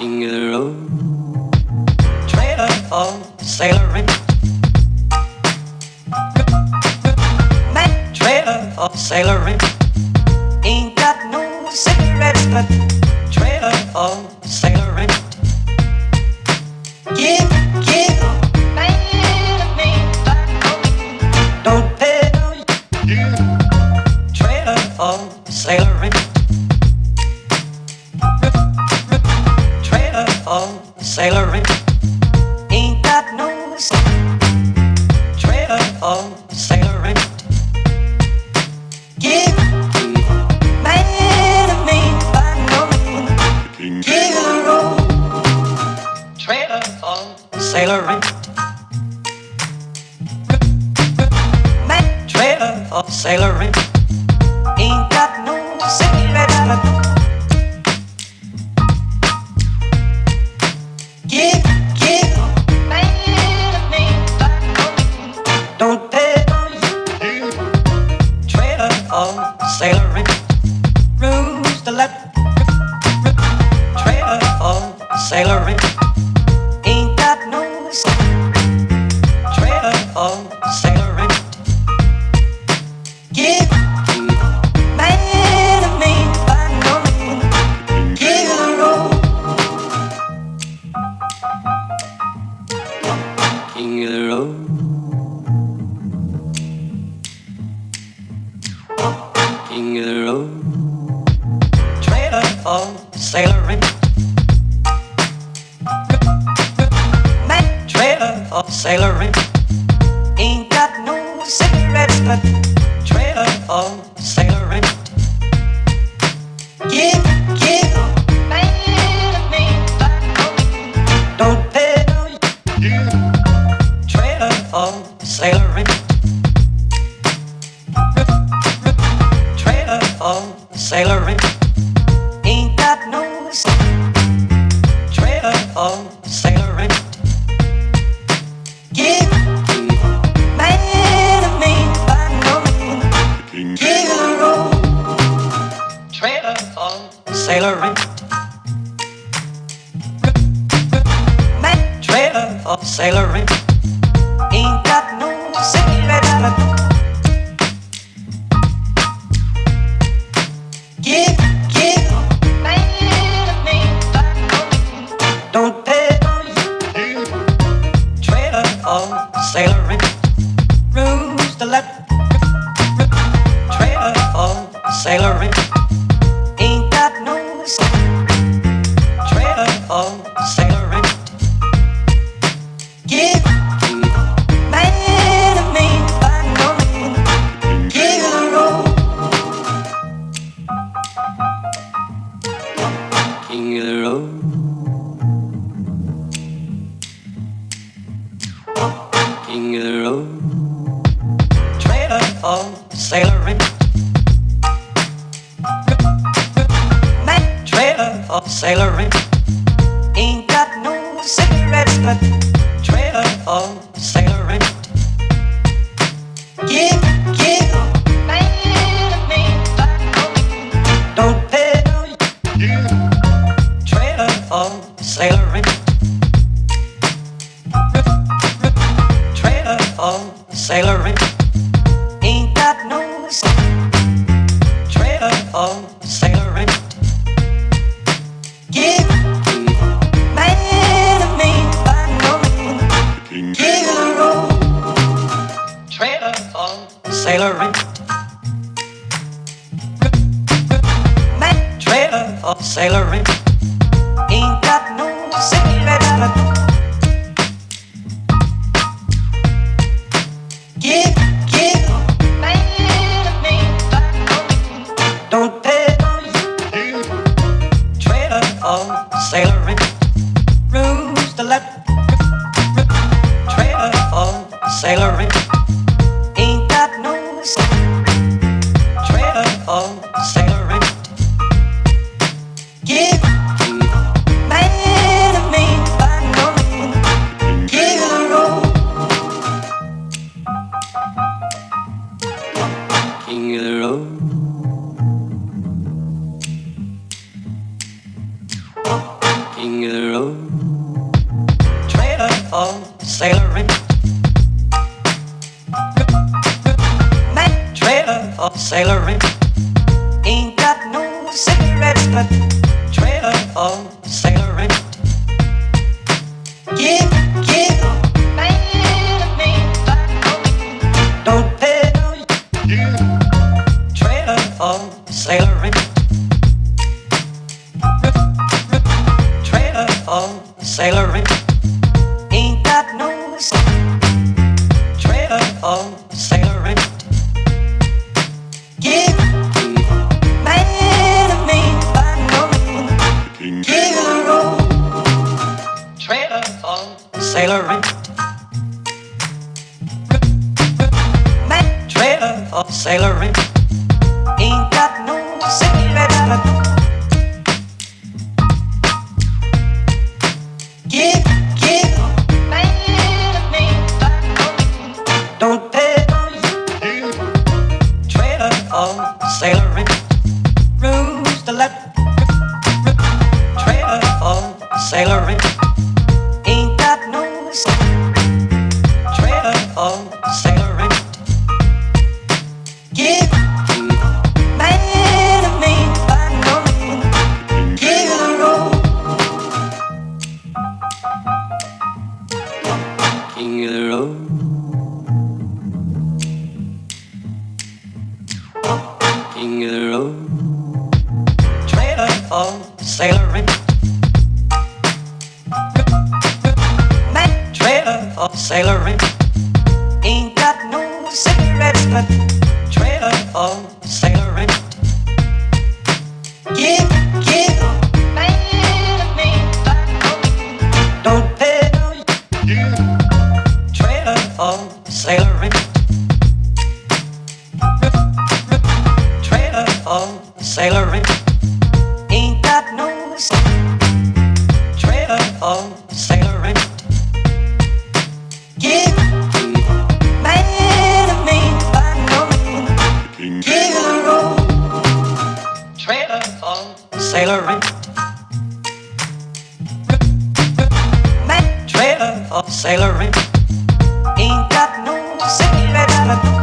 King of the road, trailer for sailoring, man, trailer for sailoring. Ain't got no cigarettes, but trailer for sailoring. Give, man, me, don't pay no trailer for sailoring. Trailer for sailoring. Ain't got no trailer for sailoring. Give man of me by no means. Give the road. Trailer for sailoring. Man, trailer for sailoring. Ain't got no cigarettes. Give, man of me, don't pay no trailer for sailoring. Rules the left, trailer for sailoring. Ain't got no trailer for sailoring. Give, man of me, by no means. Give the road. King of the road, king of the road, trailer for sailoring, man, trailer for sailoring. Ain't got no cigarettes, but trailer for sailoring. Give, man of me, don't pay no trailer for sailoring. Trailer for sailoring. Ain't got no trailer for sailoring. Give man of me by no means. Give the road. Trailer for sailoring. Man, trailer for sailoring. Ain't got no cigarettes. Give, man of me, don't pay no trailer for sailoring. Rules the left, trailer for sailoring. Ain't got no trailer for sailoring. Give man of me by no means. Give the road. King of the road, king of the road, trailer for sailoring, man, trailer for sailoring. Ain't got no cigarettes, but trailer for sailoring. Give, man of me, don't pay no trailer for sailoring. Trailer for sailoring. Ain't got no trailer for sailoring. Give man of me by no means. Give the road. Trailer for sailoring. Man, trailer for sailoring. Ain't got no cigarettes. Give, man of me, don't pay no trailer for sailoring. Rules the left, trailer for sailoring. Ain't got no trailer for sailoring. Give man of me by no means. Give the road. King of the road, king of sailor in. Trailer for sailor in. Ain't got no cigarettes, but trailer for sailor in. Give man a man, don't pay no. Trailer for sailor in. Trailer for sailor in. Ain't got no trailer for sailor in. Give man a man, by no man. Give the road. Trailer for sailor in. Trailer for sailor in. Ain't got no cigarettes, but give man a man, by no man. Don't pay no you. Trailer for sailor in. Rules to let. Trailer for sailor in. Ain't got no trailer for sailor in. Give man a man, by no man. Give the road. King of the road. King of the road. Trailer for sailor in. Trailer for sailor in. Ain't got no cigarettes, but trailer for sailor in. Give man a man, by no man. Don't pay no you. Trailer for sailor in. Trailer for sailor in. Ain't got no trailer for sailor in. Give man a man, by no man. Give the road. Trailer for sailor in. Trailer for sailor in. Ain't got no cigarettes, but